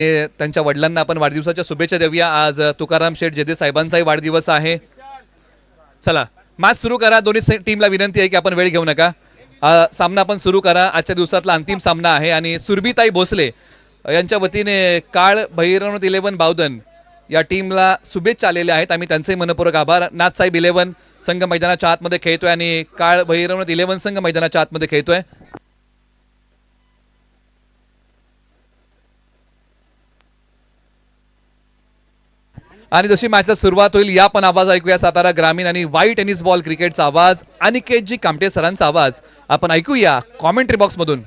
त्यांच्या वडिलांना आपण वाढदिवसाच्या शुभेच्छा देऊया. आज तुकाराम शेठ जेदे साहेबांचाही वाढदिवस आहे. चला मॅच सुरू करा. दोन्ही टीमला विनंती आहे की आपण वेळ घेऊ नका. सामना आपण सुरू करा. आजच्या दिवसातला अंतिम सामना आहे आणि सुरभीताई भोसले यांच्या वतीने काळ भैरवनाथ 11 बावधन या टीमला शुभेच्छा आलेल्या आहेत. आम्ही त्यांचे मनपूर्वक आभार. नाथसाहेब 11 संघ मैदानाच्या आतमध्ये खेळतोय आणि काळ भैरवनाथ 11 संघ मैदानाच्या आतमध्ये खेळतोय. आणि जशी मॅचला सुरुवात होईल या पण आवाज ऐकूया. सातारा ग्रामीण आणि वाई टेनिस बॉल क्रिकेटचा आवाज, अनिकेतजी कामटे सरांचा आवाज आपण ऐकूया कॉमेंट्री बॉक्स मधून.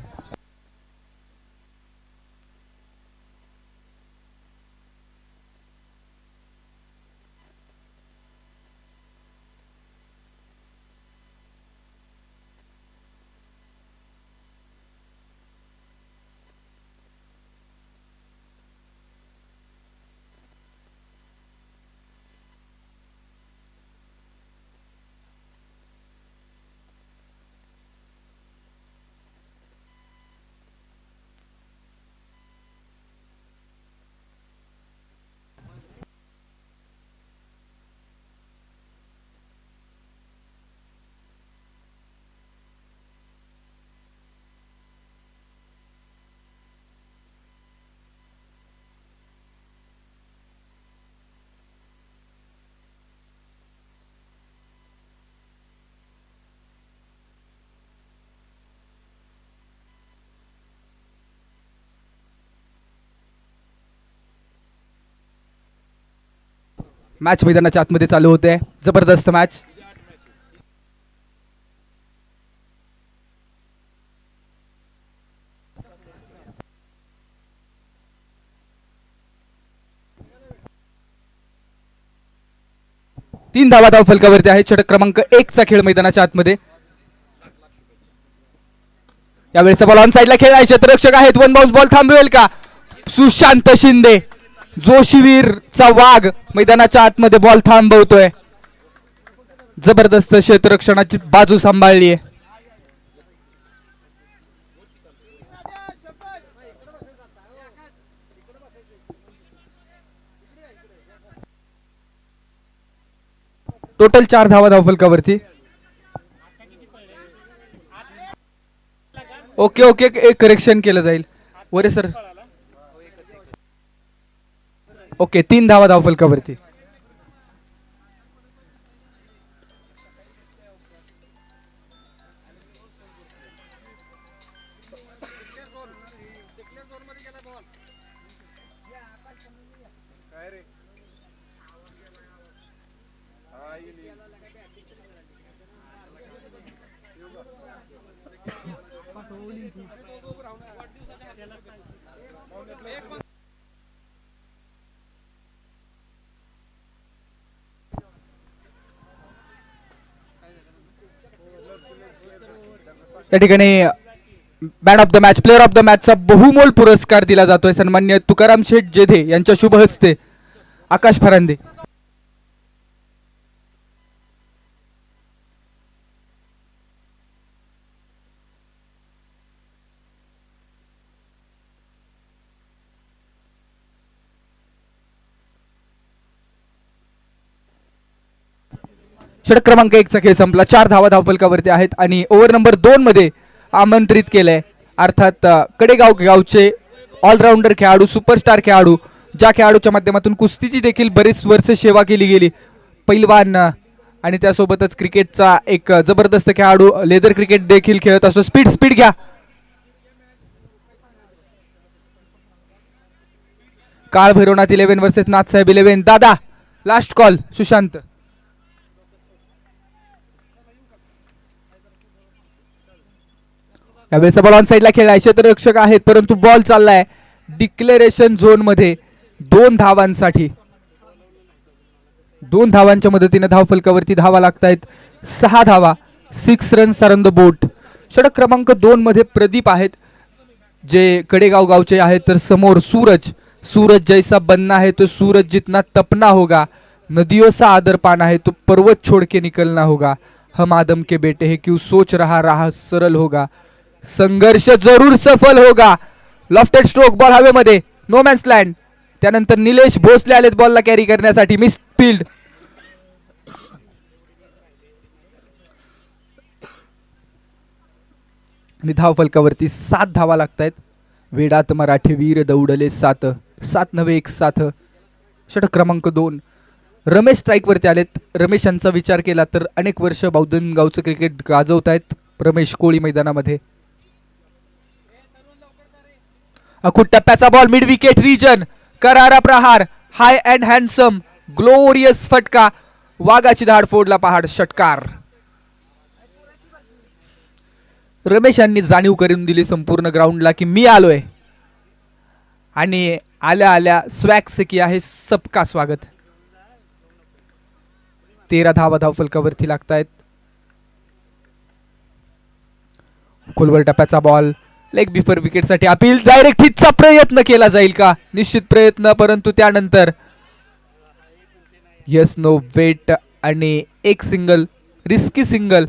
मॅच मैदानाच्या आतमध्ये चालू होते. जबरदस्त मॅच. तीन धावा धाव फलकावरती आहे. षटक क्रमांक 1 चा खेळ मैदानाच्या आतमध्ये. यावेळेस बॉल ऑन साइडला खेळ आहे. क्षेत्ररक्षक आहेत. वन बाउन्स बॉल थांबवेल का? सुशांत शिंदे जोशीवीरचा वाघ मैदानाच्या आतमध्ये बॉल थांबवतोय. जबरदस्त क्षेत्ररक्षणाची बाजू सांभाळली आहे. टोटल 4 धावा धावफलकावरती. ओके ओके एक करेक्शन केलं जाईल. वरे सर. ओके 3 धावा धावफलकावरती. या ठिकाणी man of the match, player of the मॅचचा बहुमोल पुरस्कार दिला जातोय. सन्मान्य तुकाराम शेठ जेधे यांच्या शुभ हस्ते आकाश फरांदे. षटक क्रमांक 1 चा खेळ संपला. 4 धावा धावफलकावरती आहेत आणि ओव्हर नंबर 2 मध्ये आमंत्रित केलंय अर्थात कडेगाव गावचे ऑलराऊंडर खेळाडू, सुपरस्टार खेळाडू, ज्या खेळाडूच्या माध्यमातून कुस्तीची देखील बरीच वर्ष सेवा केली गेली, पैलवान आणि त्यासोबतच क्रिकेटचा एक जबरदस्त खेळाडू, लेदर क्रिकेट देखील खेळत असतो. स्पीड स्पीड घ्या. काळ भैरवनाथ 11 वर्सेस नाथसाहेब 11. दादा लास्ट कॉल. सुशांत. यावेळेस बॉल ऑन साइडला खेळलाय. क्षेत्ररक्षक आहेत परंतु बॉल चाललाय डिक्लेरेशन झोन मध्ये 2 धावांसाठी. 2 धावांच्या मदतीने धावफलकावरती धावा लागतायत. 6 धावा. 6 runs are on the board. षटक क्रमांक 2 मध्ये प्रदीप आहेत जे कडेगाव गावचे आहेत. तर समोर सूरज. सूरज जैसा बनना है तो सूरज जितना तपना होगा, नदियों सा आदर पाना है तो पर्वत छोड़ के निकलना होगा, हम आदम के बेटे हैं क्यों सोच रहा राह सरल होगा, संघर्ष जरूर सफल होगा. Lofted stroke. बॉल हवेमध्ये. No man's land. त्यानंतर निलेश भोसले आलेत बॉलला कॅरी करण्यासाठी. Misfield. आणि धाव फलकावरती 7 धावा लागतायत. वेडात मराठी वीर दौडले 7. 7 नव्हे 1 7. षटक क्रमांक 2. रमेश स्ट्राईक वरती आलेत. रमेश यांचा विचार केला तर अनेक वर्ष बावधनगावचं क्रिकेट गाजवतायत रमेश कोळी मैदानामध्ये. अकुट टप्प्याचा बॉल मिड विकेट रिजन. करारा प्रहार. हाय अँड हँडसम ग्लोरियस फटका. वाघाची धाड फोडला पहाड. षटकार. रमेश यांनी जाणीव करून दिली संपूर्ण ग्राउंडला की मी आलोय आणि आल्या आल्या स्वॅग से किया है सबका स्वागत. 13 धावा धाव फलकावरती लागतायत. खोलवर टप्प्याचा बॉल लेग बिफोर विकेट साठी अपील. डायरेक्ट हिटचा प्रयत्न केला जाईल का? निश्चित प्रयत्न, परंतु त्यानंतर यस नो वेट आणि एक सिंगल. Risky single.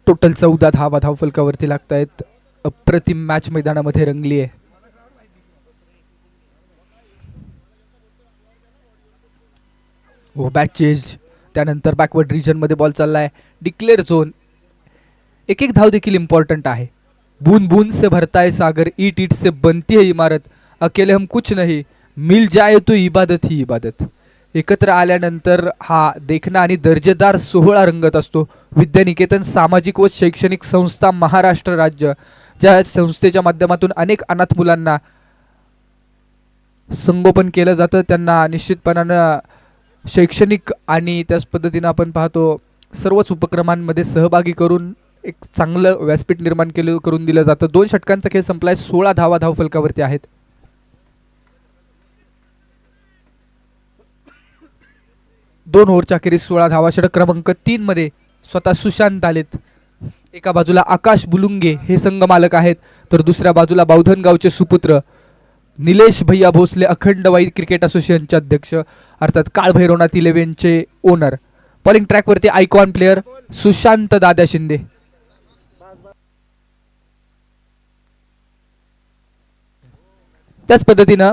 टोटल 14 धावा धाव फलकावरती लागतायत. अप्रतिम मॅच मैदानामध्ये रंगली आहे. हो बॅक चेज. त्यानंतर बॅकवर्ड रिजन मध्ये बॉल चाललाय. Declare zone. एक एक धाव देखील इम्पॉर्टंट आहे. बूंद बूंद से भरता है सागर, ईट ईट से बनती है इमारत, अकेले हम कुछ नहीं, मिल जाए तो इबादत ही इबादत. एकत्र आल्यानंतर हा देखणा आणि दर्जेदार सोहळा रंगत असतो. विद्यानिकेतन सामाजिक व शैक्षणिक संस्था महाराष्ट्र राज्य, ज्या संस्थेच्या माध्यमातून अनेक अनाथ मुलांना संगोपन केलं जातं, त्यांना निश्चितपणानं शैक्षणिक आणि त्याच पद्धतीनं आपण पाहतो सर्वच उपक्रमांमध्ये सहभागी करून एक चांगलं व्यासपीठ निर्माण करून दिलं जातं. 2 षटकांचा खेळ संपलाय. 16 धावा धाव फलकावरती आहेत. दोन ओव्हरच्या अखेरीस 16 धावा. षटक क्रमांक 3 मध्ये स्वतः सुशांत आलेत. एका बाजूला आकाश बुलुंगे हे संघ मालक आहेत, तर दुसऱ्या बाजूला बावधनगावचे सुपुत्र निलेश भैया भोसले अखंड वाई क्रिकेट असोसिएशनचे अध्यक्ष अर्थात काळभैरवनाथ 11चे ओनर. बॉलिंग ट्रॅक वरती आयकॉन प्लेयर सुशांत दादा शिंदे. त्याच पद्धतीनं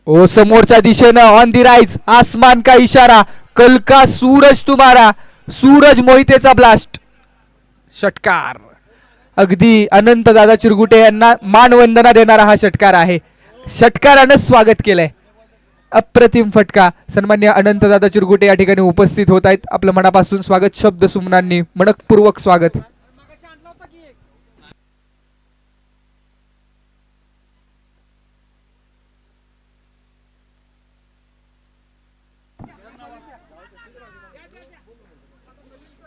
ओ समोरच्या दिशेनं ऑन दी राइज, आसमान का इशारा, कल का सूरज तुम्हारा, सूरज मोहितेचा ब्लास्ट. षटकार. अगदी अनंत दादा चिरगुटे यांना मानवंदना देणारा हा षटकार आहे. षटकारानं स्वागत केलंय. अप्रतिम फटका. सन्मान्य अनंत दादा चिरगुटे या ठिकाणी उपस्थित होत आहेत. आपलं मनापासून स्वागत. शब्द सुमनांनी मनपूर्वक स्वागत.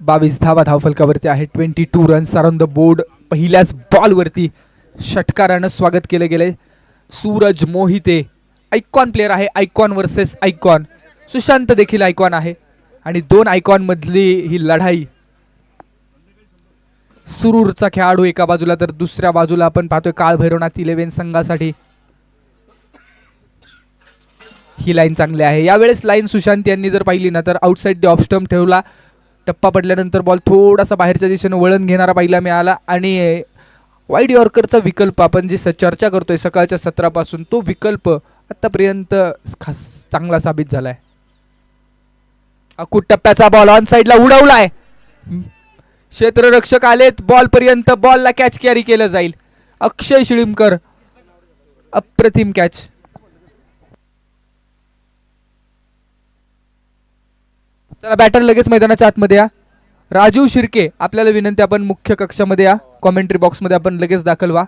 बावीस धावा धाव फलकावरती आहे. 22 रन्स अराउंड द बोर्ड. पहिल्याच बॉल वरती षटकारानं स्वागत केले गेले. सूरज मोहिते आयकॉन प्लेयर आहे. Icon versus icon. सुशांत देखील आयकॉन आहे आणि 2 आयकॉन मधली ही लढाई. सुरूरचा खेळाडू एका बाजूला तर दुसऱ्या बाजूला आपण पाहतोय काळभैरवनाथ 11 संघासाठी ही लाईन चांगली आहे. यावेळेस लाईन सुशांत यांनी जर पाहिली ना तर आउटसाइड द ऑफ स्टंप ठेवला. टप्पा पडल्यानंतर बॉल थोडासा बाहेरच्या दिशेने वळण घेणारा पाहिला मिळाला आणि वाईड यॉर्करचा विकल्प आपण जी चर्चा करतोय सकाळच्या सत्रापासून, तो विकल्प आतापर्यंत खास चांगला साबित झालाय. अकुट टप्प्याचा बॉल ऑन साइडला उडवलाय. क्षेत्ररक्षक आलेत बॉल पर्यंत. बॉलला कॅच कॅरी केलं जाईल. अक्षय शिळीमकर. अप्रतिम कॅच. चला बॅटर लगेच मैदानाच्या आतमध्ये या. राजीव शिर्के आपल्याला विनंती, आपण मुख्य कक्षामध्ये या. कॉमेंट्री बॉक्स मध्ये आपण लगेच दाखल व्हा.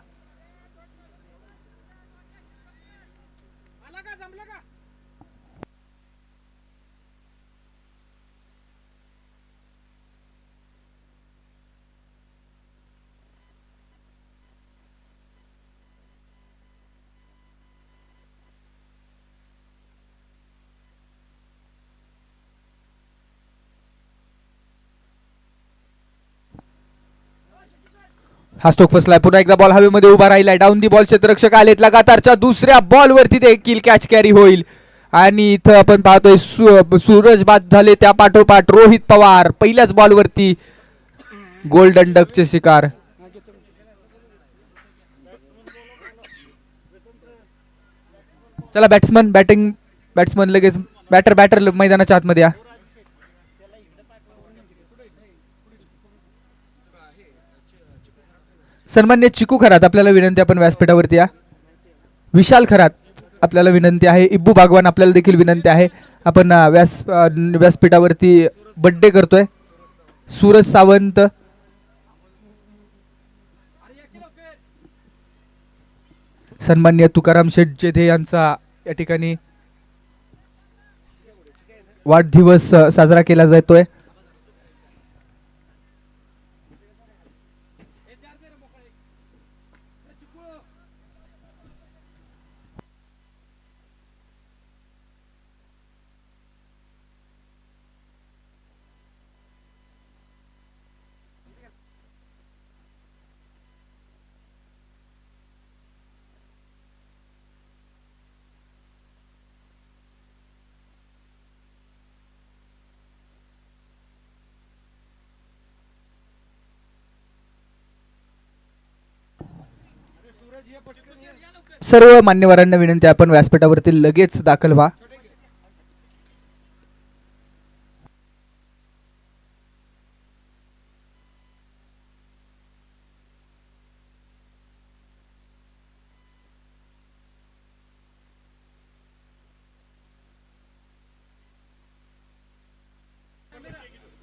हा स्टोक फसलाय. पुन्हा एकदा बॉल हवेमध्ये उभा राहिलाय. Down the ball. क्षेत्ररक्षक आलेत लगातारच्या दुसऱ्या बॉल वरती देखील कॅच कॅरी होईल. आणि इथं आपण पाहतोय सूरज बाद झाले, त्या पाठोपाठ रोहित पवार पहिल्याच बॉलवरती गोल्डन डकचे शिकार. चला बॅट्समन लगेच बॅटर मैदानाच्या आतमध्ये या. सन्मान्य चिकू खरात आपल्याला विनंती, आपण व्यासपीठावरती या. विशाल खरात आपल्याला विनंती आहे. इब्बू बागवान आपल्याला देखील विनंती आहे. आपण व्यासपीठावरती बर्थडे करतोय. सूरज सावंत, सन्मान्य तुकाराम शेठ जेधे यांचा या ठिकाणी वाढदिवस साजरा केला जातोय. सर्व मान्यवरांना विनंती, आपण व्यासपीठावरती लगेच दाखल व्हा.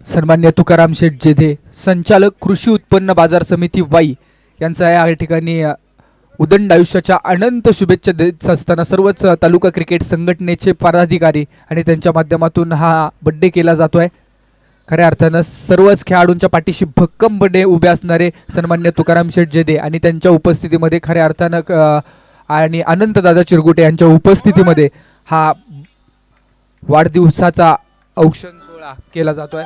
सन्मान्य तुकाराम शेठ जेधे, संचालक कृषी उत्पन्न बाजार समिती वाई यांचा या ठिकाणी उदंड आयुष्याच्या अनंत शुभेच्छा देत असताना सर्वच तालुका क्रिकेट संघटनेचे पदाधिकारी आणि त्यांच्या माध्यमातून हा बड्डे केला जातोय. खऱ्या अर्थानं सर्वच खेळाडूंच्या पाठीशी भक्कमपणे उभे असणारे सन्मान्य तुकाराम शेठ जेधे आणि त्यांच्या उपस्थितीमध्ये खऱ्या अर्थानं आणि अनंतदादा चिरगुटे यांच्या उपस्थितीमध्ये हा वाढदिवसाचा औक्षण सोहळा केला जातोय.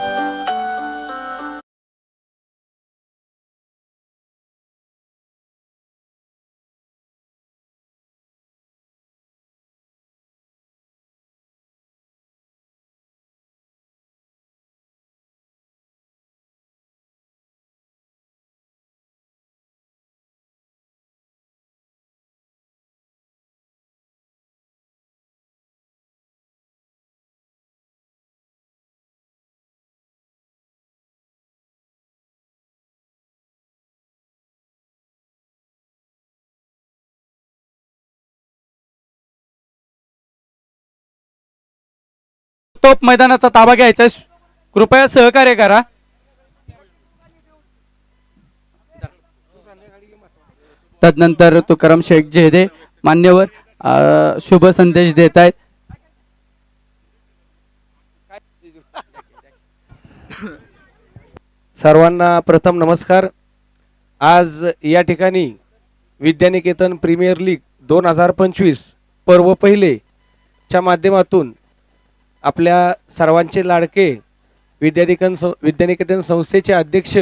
टॉप मैदानाचा ताबा घ्यायचा, कृपया सहकार्य करा. तदनंतर तुकाराम शेठ जेधे मान्यवर शुभ संदेश देत आहेत. सर्वांना प्रथम नमस्कार. आज या ठिकाणी विद्यानिकेतन प्रीमियर लीग 2025 पर्व पहिले च्या माध्यमातून आपल्या सर्वांचे लाडके विद्यानिकेतन संस्थेचे अध्यक्ष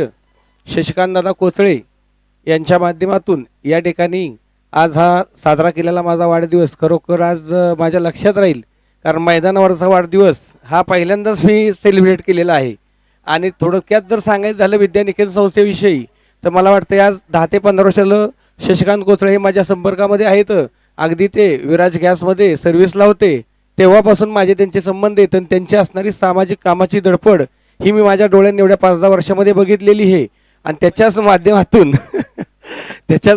शशिकांतदादा कोचळे यांच्या माध्यमातून या ठिकाणी आज हा साजरा केलेला माझा वाढदिवस खरोखर आज माझ्या लक्षात राहील. कारण मैदानावरचा वाढदिवस हा पहिल्यांदाच मी सेलिब्रेट केलेला आहे. आणि थोडक्यात जर सांगायचं झालं विद्यानिकेतन संस्थेविषयी तर मला वाटतं आज 10 ते 15 वर्षाला शशिकांत कोचळे हे माझ्या संपर्कामध्ये आहेत. अगदी ते विराज गॅसमध्ये सर्व्हिसला होते तेव्हापासून माझे त्यांचे संबंध आहेत. आणि त्यांची असणारी सामाजिक कामाची धडपड ही मी माझ्या डोळ्यांनी एवढ्या 5-10 वर्षामध्ये बघितलेली आहे. आणि त्याच्याच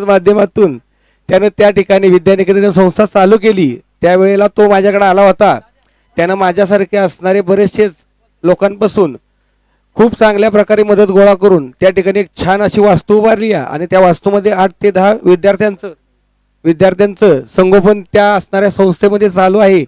माध्यमातून त्यानं त्या ठिकाणी विद्यानिकेतन संस्था चालू केली. त्यावेळेला तो माझ्याकडे आला होता. त्यानं माझ्यासारखे असणारे बरेचसेच लोकांपासून खूप चांगल्या प्रकारे मदत गोळा करून त्या ठिकाणी एक छान अशी वास्तू उभारली आहे. आणि त्या वास्तूमध्ये 8 ते 10 विद्यार्थ्यांचं संगोपन त्या असणाऱ्या संस्थेमध्ये चालू आहे.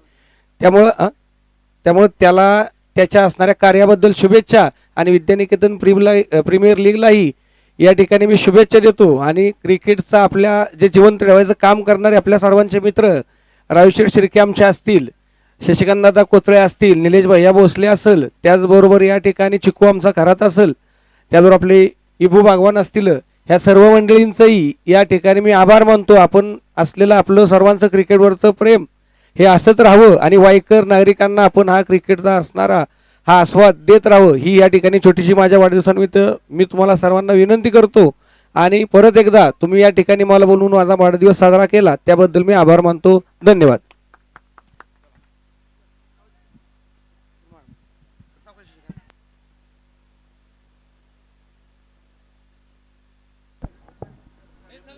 त्यामुळं त्याला त्याच्या असणाऱ्या कार्याबद्दल शुभेच्छा. आणि विद्यानिकेतन प्रीमियर लीगलाही या ठिकाणी मी शुभेच्छा देतो. आणि क्रिकेटचा आपल्या जे जिवंत ठेवायचं काम करणारे आपल्या सर्वांचे मित्र राजेश्वर शिर्के आमचे असतील, शशिकांतदादा कोचळे असतील, निलेश भैया भोसले असेल, त्याचबरोबर या ठिकाणी चिकू आमचा खरात असेल, त्याचबरोबर आपले इबू बागवान असतील, ह्या सर्व मंडळींचंही या ठिकाणी मी आभार मानतो. आपण असलेलं आपलं सर्वांचं क्रिकेटवरचं प्रेम हे असंच राहावं आणि वाईकर नागरिकांना आपण हा क्रिकेटचा असणारा हा आस्वाद देत राहावं ही या ठिकाणी छोटीशी माझ्या वाढदिवसानिमित्त मी तुम्हाला सर्वांना विनंती करतो. आणि परत एकदा तुम्ही या ठिकाणी मला बोलवून माझा वाढदिवस साजरा केला त्याबद्दल मी आभार मानतो. धन्यवाद.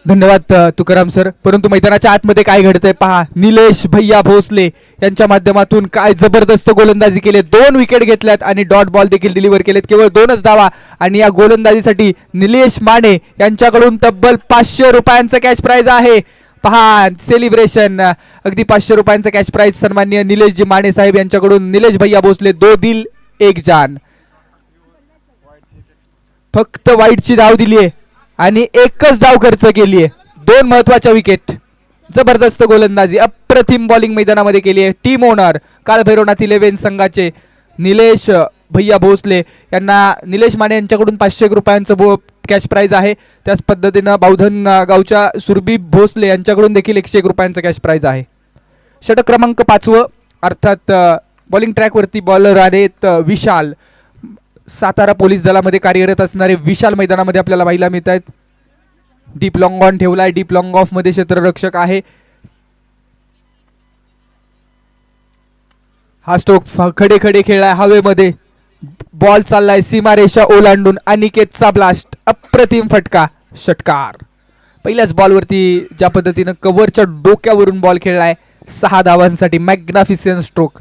धन्यवाद तुकाराम सर. परंतु मैदानाच्या आतमध्ये काय घडतंय पहा. निलेश भैया भोसले यांच्या माध्यमातून काय जबरदस्त गोलंदाजी केली. 2 विकेट घेतल्यात आणि डॉट बॉल देखील डिलिव्हर केलेत. केवळ 2च धावा आणि या गोलंदाजीसाठी निलेश माने यांच्याकडून तब्बल 500 रुपयांचं कॅश प्राइज आहे. पहा सेलिब्रेशन अगदी 500 रुपयांचं कॅश प्राइज सन्माननीय निलेशजी माने साहेब यांच्याकडून. निलेश भैया भोसले 2 दिल 1 जान. फक्त वाईटची धाव दिली आहे आणि एकच धाव खर्च केली आहे. 2 महत्वाच्या विकेट. जबरदस्त गोलंदाजी अप्रतिम बॉलिंग मैदानामध्ये केली आहे. टीम ओनर काळभैरवनाथ 11 संघाचे निलेश भैया भोसले यांना निलेश माने यांच्याकडून 500 रुपयांचं कॅश प्राइज आहे. त्याच पद्धतीनं बावधन गावच्या सुरभी भोसले यांच्याकडून देखील 101 रुपयांचं कॅश प्राइज आहे. षटक क्रमांक 5 अर्थात बॉलिंग ट्रॅकवरती बॉलर आहेत विशाल. सातारा पोलीस दलामध्ये कार्यरत असणारे विशाल मैदानामध्ये आपल्याला पाहायला मिळत आहेत. डीप लॉंग ऑन ठेवलाय. डीप लॉंग ऑफ मध्ये क्षेत्ररक्षक आहे. हा स्ट्रोक खडे खडे खेळलाय हवेमध्ये. बॉल चाललाय सीमारेषा ओलांडून. अनिकेतचा ब्लास्ट अप्रतिम फटका षटकार. पहिल्याच बॉलवरती ज्या पद्धतीनं कव्हरच्या डोक्यावरून बॉल खेळलाय 6 धावांसाठी मॅग्नाफिसियंट स्ट्रोक.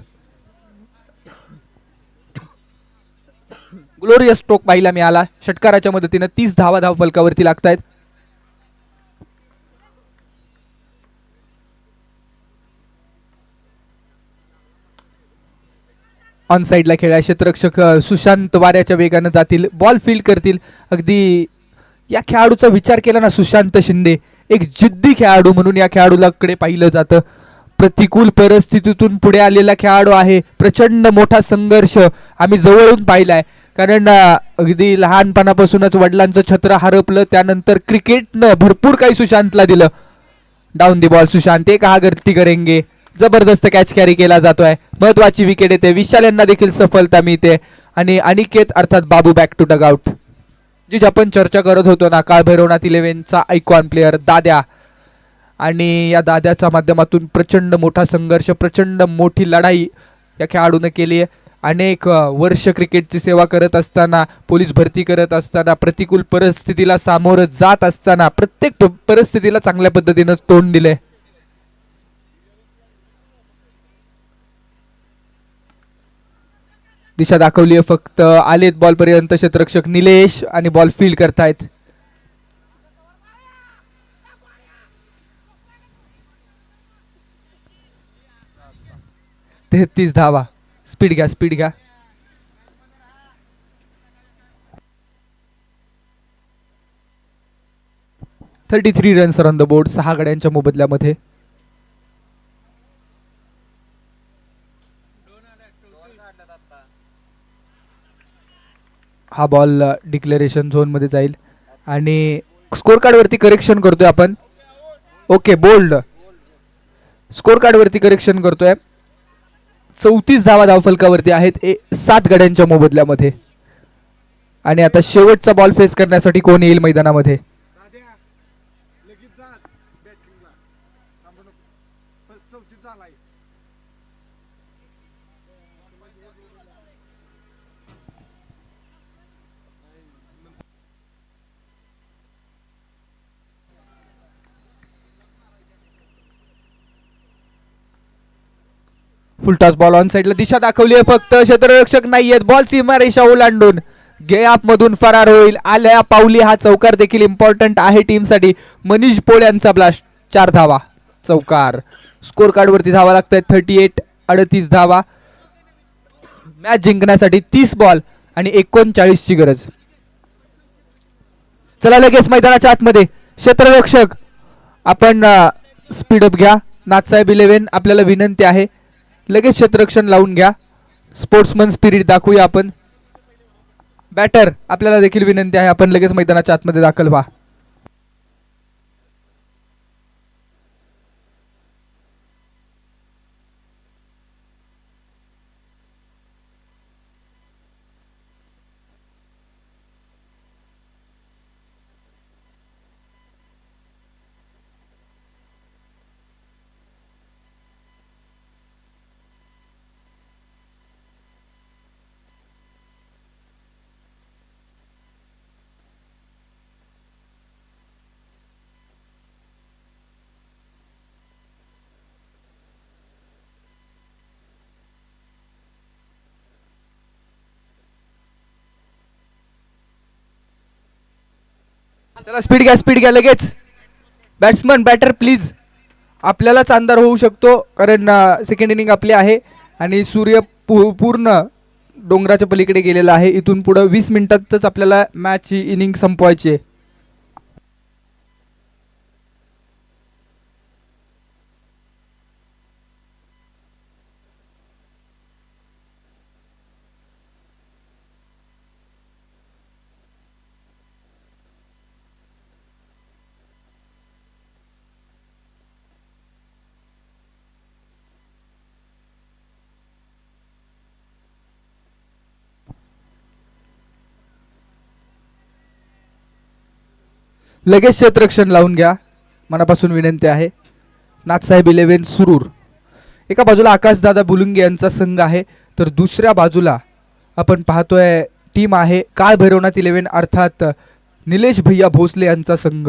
ग्लोरियस स्ट्रोक पाहायला मिळाला. षटकाराच्या मदतीनं 30 धावा धाव फलकावरती लागतायत. ऑन साइडला खेळा. क्षेत्ररक्षक सुशांत वाऱ्याच्या वेगानं जातील. बॉल फील्ड करतील. अगदी या खेळाडूचा विचार केला ना सुशांत शिंदे एक जिद्दी खेळाडू म्हणून या खेळाडूलाकडे पाहिलं जातं. प्रतिकूल परिस्थितीतून पुढे आलेला खेळाडू आहे. प्रचंड मोठा संघर्ष आम्ही जवळून पाहिलाय. कारण अगदी लहानपणापासूनच वडिलांचं छत्र हरपलं. त्यानंतर क्रिकेटनं भरपूर काही सुशांतला दिलं. डाऊन दी बॉल सुशांत एक हा गलती करेंगे. जबरदस्त कॅच कॅरी केला जातोय. महत्वाची विकेट येते. विशाल यांना देखील सफलता मिळते. आणि अनिकेत अर्थात बाबू बॅक टू डग आउट. जी आपण चर्चा करत होतो ना काळभैरवनाथ 11चा आयकॉन प्लेअर दाद्या. आणि या दाद्याच्या माध्यमातून प्रचंड मोठा संघर्ष प्रचंड मोठी लढाई या खेळाडूने केली आहे. अनेक वर्ष क्रिकेटची सेवा करत असताना पोलीस भरती करत असताना प्रतिकूल परिस्थितीला सामोरं जात असताना प्रत्येक परिस्थितीला चांगल्या पद्धतीनं तोंड दिले. दिशा दाखवली आहे फक्त. आलेत बॉल पर्यंत क्षेत्ररक्षक निलेश आणि बॉल फील्ड करतायत. तेहतीस धावा. स्पीड घ्या स्पीड घ्या. $33 रन्स ऑन द बोर्ड 6 गड्यांच्या मोबदल्यामध्ये. हा बॉल डिक्लेरेशन झोन मध्ये जाईल आणि स्कोर कार्ड वरती करेक्शन करतोय आपण. Okay bold. स्कोर कार्ड वरती करेक्शन करतोय. 34 धावा धावफलकावरती आहेत 7 गड्यांच्या मोबदल्यामध्ये. आणि आता शेवटचा बॉल फेस करण्यासाठी कोण येईल मैदानामध्ये. फुलटॉस बॉल ऑन साइडला. दिशा दाखवली आहे फक्त. क्षेत्ररक्षक नाहीयेत. बॉल सीमारेषा ओलांडून गॅप मधून फरार होईल. आल्या पावली. हा चौकार देखील इम्पॉर्टंट आहे टीमसाठी. मनीष पोळ यांचा ब्लास्ट 4 धावा चौकार. स्कोर कार्ड वरती धावा लागतात 38. 38 धावा. मॅच जिंकण्यासाठी 30 बॉल आणि 39 ची गरज. चला लगेच मैदानाच्या आतमध्ये. क्षेत्ररक्षक आपण स्पीडअप घ्या. नाथसाहेब 11 आपल्याला विनंती आहे लगेच क्षेत्ररक्षण लावून घ्या. स्पोर्ट्समन स्पिरिट दाखवूया आपण. बॅटर आपल्याला देखील विनंती आहे आपण लगेच मैदानाच्या आतमध्ये दाखल व्हा. चला स्पीड घ्या लगेच. Batsman batter please. आपल्यालाच अंधार होऊ शकतो कारण सेकंड इनिंग आपली आहे आणि सूर्य पूर्ण डोंगराच्या पलीकडे गेलेला आहे. इथून पुढे 20 मिनिटातच आपल्याला मॅच ही इनिंग संपवायची आहे. लगेच क्षेत्ररक्षण लावून घ्या, मनापासून विनंती आहे. नाथसाहेब 11 सुरूर. एका बाजूला आकाशदादा बुलुंगे यांचा संघ आहे तर दुसऱ्या बाजूला आपण पाहतोय टीम आहे काळ भैरवनाथ 11 अर्थात निलेश भैया भोसले यांचा संघ.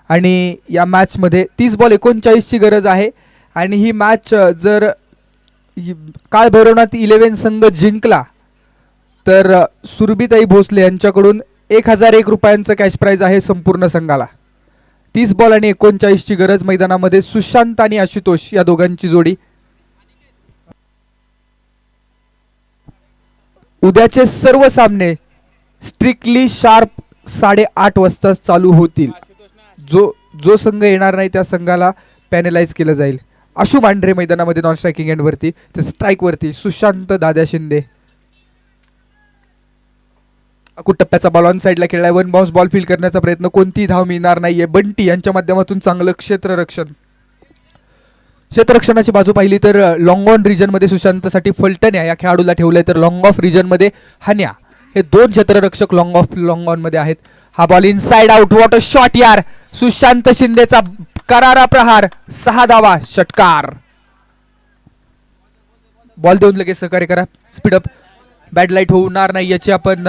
आणि या मॅच मध्ये 30 बॉल 39 ची गरज आहे आणि ही मॅच जर काळ भैरवनाथ 11 संघ जिंकला तर सुरभीताई भोसले यांच्याकडून 1001 रुपयांचं कॅश प्राइज आहे संपूर्ण संघाला. 30 बॉल आणि 39 ची गरज. मैदानामध्ये सुशांत आणि आशुतोष या दोघांची जोडी. उद्याचे सर्व सामने स्ट्रिक्टली शार्प 8:30 वाजता चालू होतील. जो संघ येणार नाही त्या संघाला पॅनलाइज केलं जाईल. आशु मांढरे मैदानामध्ये नॉन स्ट्रायकिंग एंड वरती तर स्ट्राईक वरती सुशांत दादा शिंदे. अकूट टप्प्याचा बॉल ऑन साईडला खेळलाय. 1 बाउन्स बॉल फील्ड करण्याचा प्रयत्न, कोणतीही धाव मिळणार नाहीये. बंटी यांच्या माध्यमातून चांगलं क्षेत्ररक्षण. क्षेत्ररक्षणाची बाजू पाहिली तर लॉंग ऑन रिजन मध्ये सुशांतसाठी फलटण्या या खेळाडूला ठेवलंय तर लॉंग ऑफ रिजन मध्ये हन्या. हे 2 क्षेत्ररक्षक लॉंग ऑन मध्ये आहेत. हा ball inside out. What a shot यार. सुशांत शिंदेचा करारा प्रहार. 6 धावा. षटकार. बॉल देऊन लगेच सहकार्य करा. स्पीडअप. बॅड लाईट होणार नाही याची आपण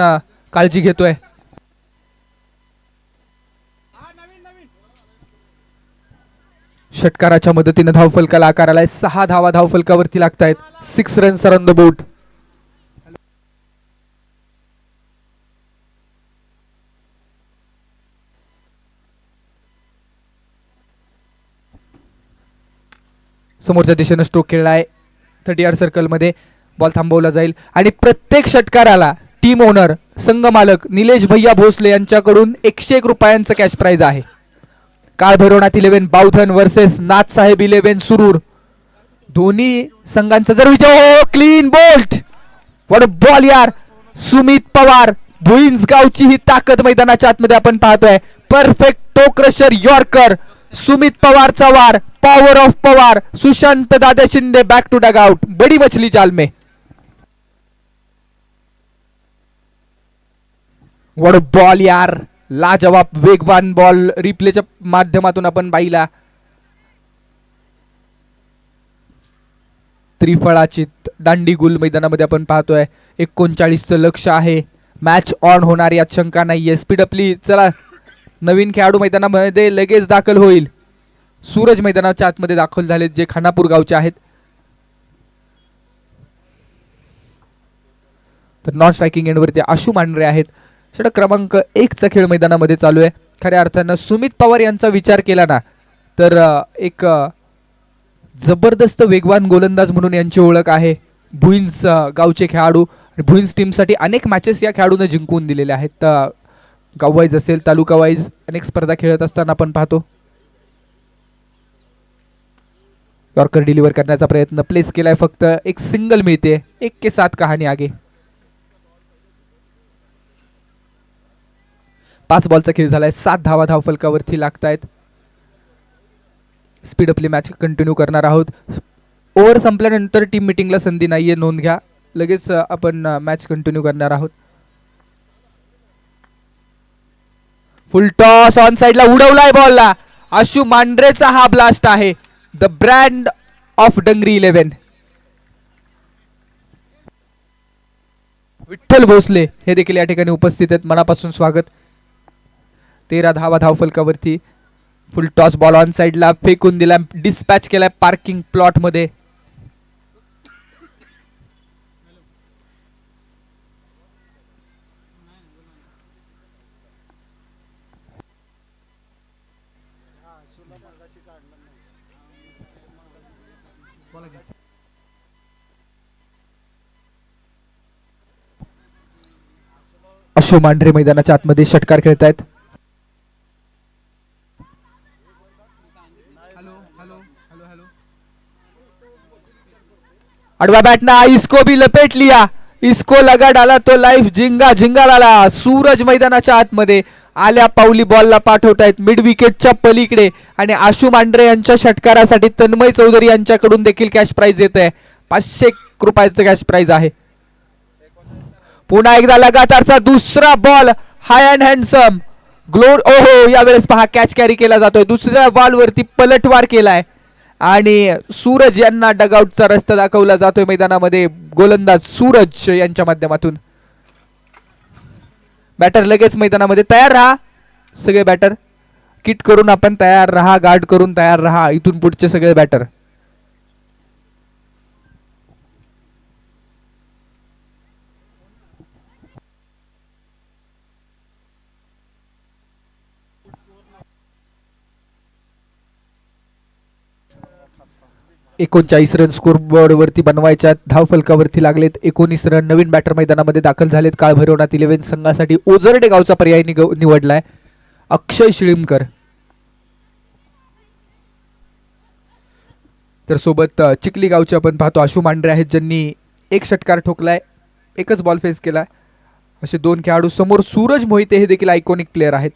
काळजी घेतोय. षटकाराच्या मदतीने धावफलकाला आकार आलाय. 6 धावा धावफलकावरती लागतायत. 6 runs are on the board. समोरच्या दिशेने स्ट्रोक खेळलाय. 30 यार्ड सर्कल मध्ये बॉल थांबवला जाईल आणि प्रत्येक षटकाराला टीम ओनर संघ मालक निलेश भैया भोसले यांच्याकडून 101 रुपयांचं कॅश प्राइज आहे. काळ भैरवनाथ 11 बावधन वर्सेस नाथसाहेब 11 सुरूर. दोन्ही संघांचा जर विजय हो. Clean bolt. What a ball यार. सुमित पवार भुईंज गावची ही ताकद मैदानाच्या आतमध्ये आपण पाहतोय. Perfect toe crusher yorker. Sumit पवारचा वार. Power of Pawar. Sushant Dada Shinde back to dugout. बडी मछली जाल में. व्हॉट अ बॉल यार. लाजवाब वेगवान बॉल रिप्लेच्या माध्यमातून आपण पाहिला. त्रिफळाची दांडी गुल मैदानामध्ये आपण पाहतोय. 39चं लक्ष आहे. मॅच ऑन होणार यात शंका नाहीये. स्पीड अपली. चला नवीन खेळाडू मैदानामध्ये लगेच दाखल होईल. सूरज मैदानाच्या आतमध्ये दाखल झालेत जे खानापूर गावचे आहेत. तर नॉन स्ट्रायकिंग एंडवरती आशु मांढरे आहेत. षटक क्रमांक 1 चा खेळ मैदानामध्ये चालू आहे. खऱ्या अर्थानं सुमित पवार यांचा विचार केला ना तर एक जबरदस्त वेगवान गोलंदाज म्हणून यांची ओळख आहे. भुईंज गावचे खेळाडू. भुईंज टीमसाठी अनेक मॅचेस या खेळाडूने जिंकून दिलेले आहेत. गाव वाईज असेल तालुका वाईज अनेक स्पर्धा खेळत असताना आपण पाहतो. यॉर्कर डिलिव्हर करण्याचा प्रयत्न प्लेस केलाय. फक्त एक सिंगल मिळते. 1 के 7 कहाणी आगे. 5 बॉलचा खेळ झालाय. 7 धावा धावफलकावरती लागतायत. स्पीड अपली मॅच कंटिन्यू करणार आहोत. ओव्हर संपल्यानंतर टीम मीटिंगला संधी नाहीये. नोंद घ्या. लगेच आपण मॅच कंटिन्यू करणार आहोत. फुल टॉस ऑन साइडला उडवलाय बॉलला. आशु मांढरेचा हा ब्लास्ट आहे. द ब्रँड ऑफ डंगरी 11. विठ्ठल भोसले हे देखील या ठिकाणी उपस्थित आहेत. मनापासून स्वागत. 13 धावा धावफलकावरती. फुल टॉस बॉल ऑन साइडला फेकून दिला. डिस्पॅच केलाय पार्किंग प्लॉट मध्ये. अशोक मांढरे मैदानाच्या आतमध्ये षटकार खेळतायत. अडवा बॅट ना इसको भी लपेट लिया. इसको लगा डाला तो लाईफ झिंगा झिंगा लाला. सूरज मैदानाच्या आतमध्ये आल्या पावली बॉलला पाठवतायत मिड विकेटच्या पलीकडे आणि आशु मांढरे यांच्या षटकारासाठी तन्मय चौधरी यांच्याकडून देखील कॅश प्राइज येत आहे. 500 रुपयाचं कॅश प्राइज आहे. पुन्हा एकदा लगातारचा दुसरा ball high and handsome glowed. ओहो, यावेळेस पहा कॅच कॅरी केला जातोय. दुसऱ्या बॉल वरती पलटवार केलाय आणि सूरज यांना डगआउटचा रस्ता दाखवला जातोय मैदानामध्ये गोलंदाज सूरज यांच्या माध्यमातून. बॅटर लगेच मैदानामध्ये तयार राहा. सगळे बॅटर किट करून आपण तयार राहा. गार्ड करून तयार राहा. इथून पुढचे सगळे बॅटर. एकोणचाळीस रन स्कोर बोर्ड वरती बनवायच्या धावफलकावरती लागलेत. 19 रन. नवीन बॅटर मैदानामध्ये दाखल झालेत. काळ भैरवनाथ 11 संघासाठी ओझरडे गावचा पर्याय निवडलाय अक्षय शिळीमकर. तर सोबत चिखली गावचे आपण पाहतो आशु मांढरे आहेत ज्यांनी एक षटकार ठोकलाय. एकच बॉल फेस केलाय. असे दोन खेळाडू समोर. सूरज मोहिते हे देखील आयकॉनिक प्लेअर आहेत.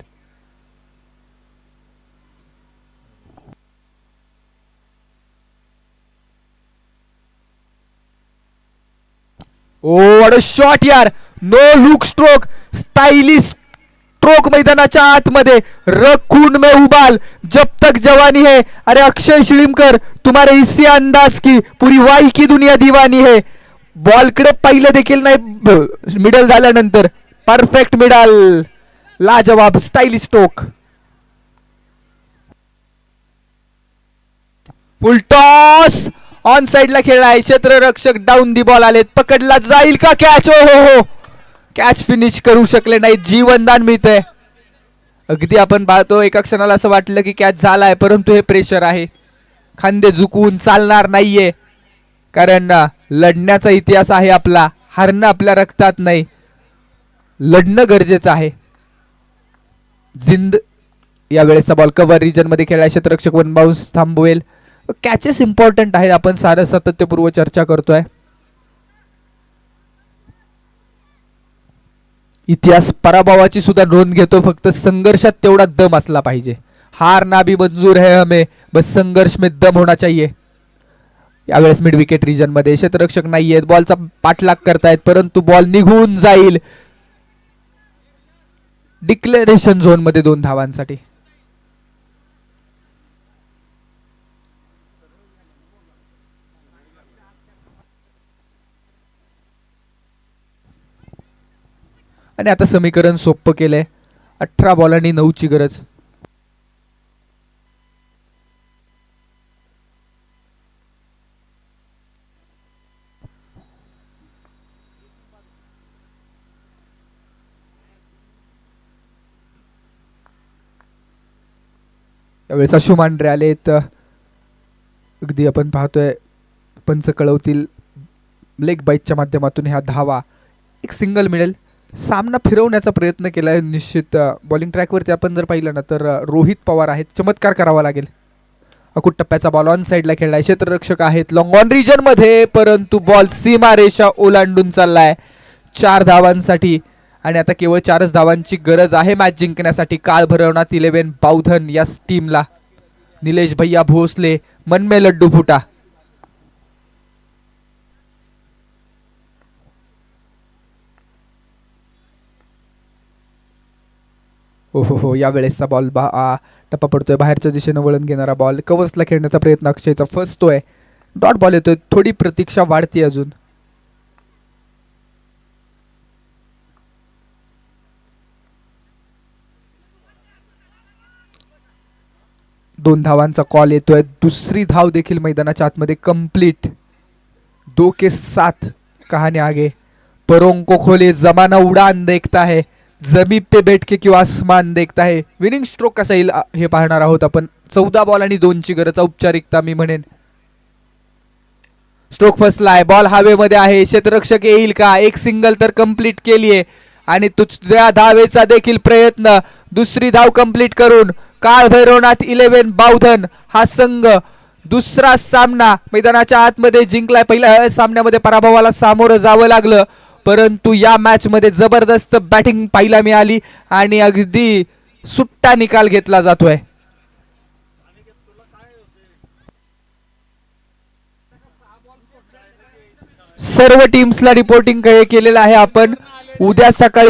ओ व्हाट अ शॉट यार. No look stroke. Stylish stroke मैदानाच्या आतमध्ये. रखून में उबाल जब तक जवानी है. अरे अक्षय शिळीमकर, तुम्हारे इससे अंदाज की पुरी वाई की दुनिया दीवानी है. बॉलकडे पाहिलं देखील नाही मिडल झाल्यानंतर. Perfect middle. लाजवाब stylish stroke. Full toss on साइडला खेळलाय. क्षेत्ररक्षक डाऊन दी बॉल आलेत. पकडला जाईल का कॅच. ओ हो, कॅच फिनिश करू शकले नाही. जीवनदान मिळतंय. अगदी आपण पाहतो एका क्षणाला असं वाटलं की कॅच झालाय, परंतु हे प्रेशर आहे. खांदे झुकवून चालणार नाहीये, कारण लढण्याचा इतिहास आहे आपला. हारणं आपल्या रक्तात नाही. लढणं गरजेचं आहे. जिंद यावेळेसचा बॉल कव्हर रिजन मध्ये खेळलाय. क्षेत्ररक्षक वन बाउन्स थांबवेल. कॅचेस इम्पॉर्टंट आहेत. आपण सारं सातत्यपूर्व चर्चा करतोय. इतिहास पराभवाची सुद्धा नोंद घेतो. फक्त संघर्षात तेवढा दम असला पाहिजे. हार ना भी मंजूर है हमें, बस संघर्ष में दम होना चाहिए. यावेळेस मिड विकेट रिजन मध्ये क्षेत्ररक्षक नाहीयेत. बॉलचा पाठलाग करतायत, परंतु बॉल निघून जाईल. डिक्लेरेशन झोन मध्ये 2 धावांसाठी. आणि आता समीकरण सोपं केलंय. 18 बॉलांनी 9ची गरज. यावेळेस आशु मांढरे आलेत. अगदी आपण पाहतोय पंच कळवतील लेग बाईटच्या माध्यमातून ह्या धावा. एक सिंगल मिळेल. सामना फिरवण्याचा प्रयत्न केलाय. निश्चित बॉलिंग ट्रॅकवरती आपण जर पाहिलं ना तर रोहित पवार आहेत. चमत्कार करावा लागेल. अकुट टप्प्याचा बॉल ऑन साइडला खेळलाय. क्षेत्ररक्षक आहेत लॉंग ऑन रिजन मध्ये, परंतु बॉल सीमा रेषा ओलांडून चाललाय 4 धावांसाठी. आणि आता केवळ 4च धावांची गरज आहे मॅच जिंकण्यासाठी. काळ भैरवनाथ 11 बावधन या टीमला. निलेश भैया भोसले, मन में लड्डू फुटा. हो यावेळेसचा बॉल टप्पा पडतोय. बाहेरच्या दिशेनं वळण घेणारा बॉल. कव्हर्सला खेळण्याचा प्रयत्न अक्षयचा फसतोय. डॉट बॉल येतोय. थोडी प्रतीक्षा वाढती अजून. दोन धावांचा कॉल येतोय. दुसरी धाव देखील मैदानाच्या आतमध्ये कंप्लीट. 2 के साथ कहानी आगे. परों को खोले जमाना उड़ान देखता है. जमी पे बैठ के क्यों आसमान देखता है. विनिंग स्ट्रोक कसा येईल हे पाहणार आहोत आपण. 14 बॉल आणि 2ची गरज, औपचारिकता मी म्हणेन. स्ट्रोक फसलाय, बॉल हवेमध्ये आहे, क्षेत्ररक्षक येईल का. एक सिंगल तर कंप्लीट केलीये आणि तुझ्या धावेचा देखील प्रयत्न. दुसरी धाव कंप्लीट करून काळ भैरवनाथ 11 बावधन हा संघ दुसरा सामना मैदानाच्या आतमध्ये जिंकलाय. पहिल्या सामन्यामध्ये पराभवाला सामोरं जावं लागलं, परंतु या मॅच मध्ये जबरदस्त बॅटिंग पाहायला मिळाली आणि अगदी सुट्टा निकाल घेतला जातोय. सर्व टीम्सला रिपोर्टिंग केलेलं आहे आपण. उद्या सकाळी